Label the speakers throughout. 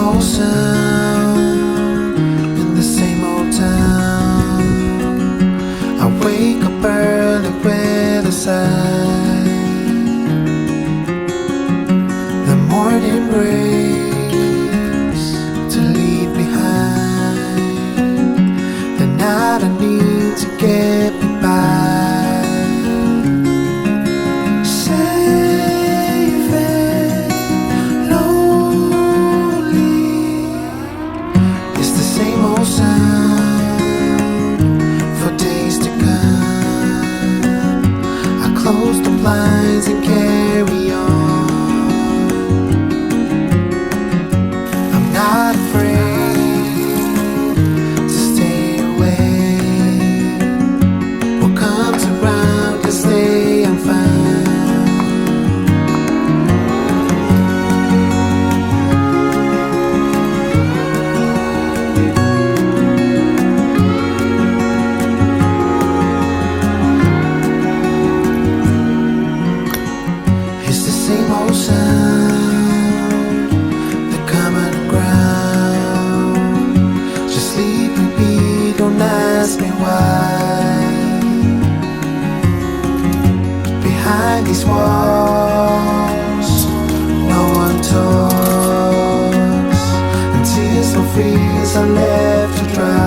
Speaker 1: old sound in the same old town. I wake up early with a sigh. The morning breaks to leave behind the night I need to get me by. Close the blinds and carry on. I'm not afraid to stay away. What comes around can stay, I'm fine. Same old sound, the common ground. Just sleep and be, don't ask me why. Behind these walls, no one talks, and tears don't freeze are left to dry.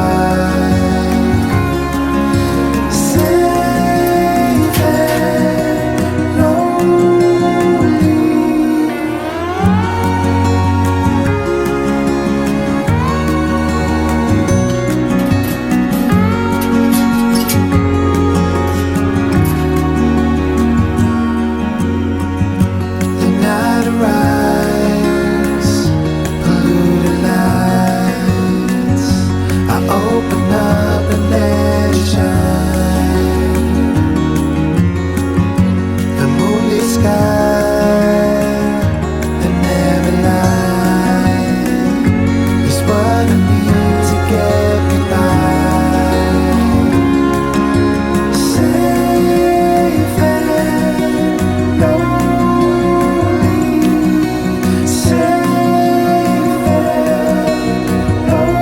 Speaker 1: Open up and let it shine. The moonlit sky, the never light, is what I need to get me by. Safe and lonely, safe and lonely.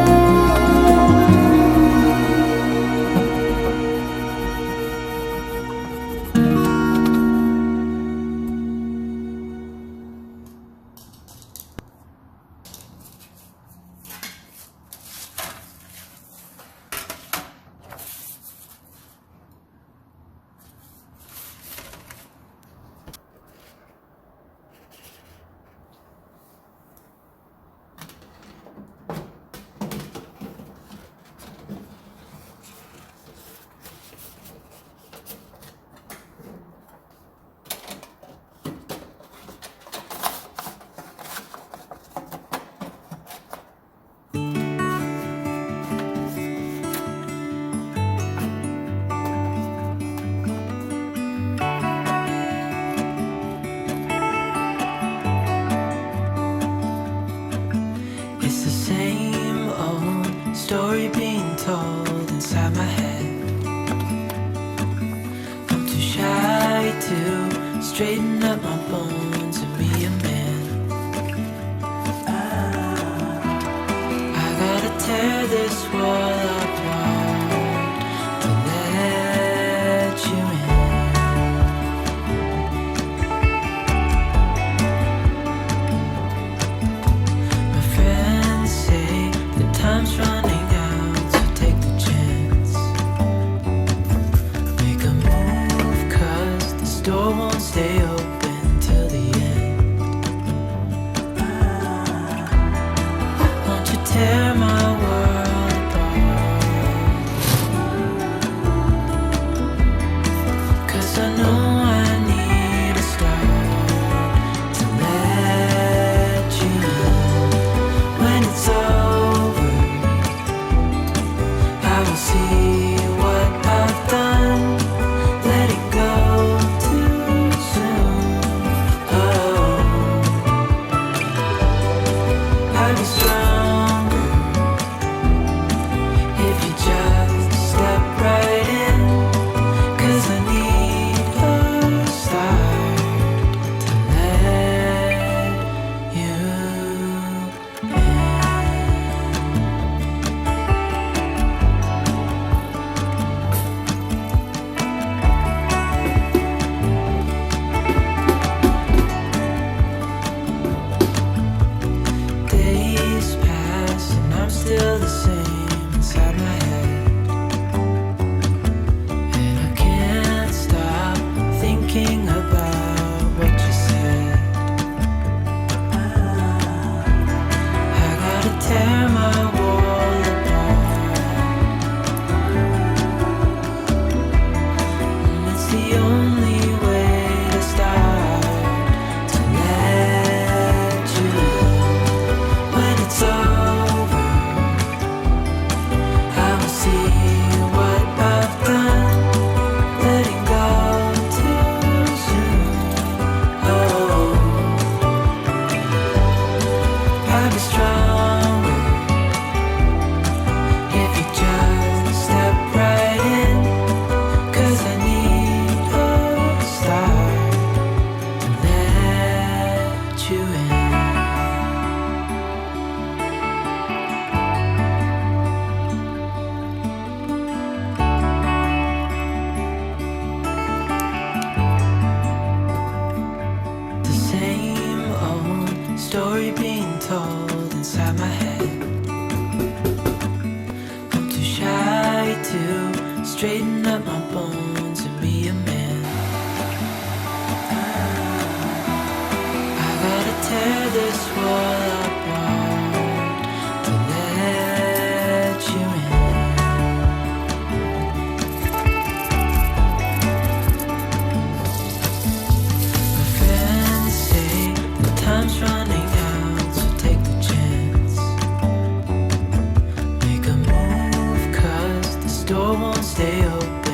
Speaker 1: It's the same old story being told inside my head. I'm too shy to straighten up my bones and be a man. I gotta tear this wall apart to let you in. Time's running out, so take the chance. Make a move, 'cause the store won't stay open till the end. Won't you tear my world apart? 'Cause I know I need a start to let you in. When it's over, I will see what I've done. Let it go too soon. straighten up my bones and be a man. I gotta tear this wall apart to let you in. My friends say the time's running out, so take the chance. Make a move, 'cause the store won't stay open.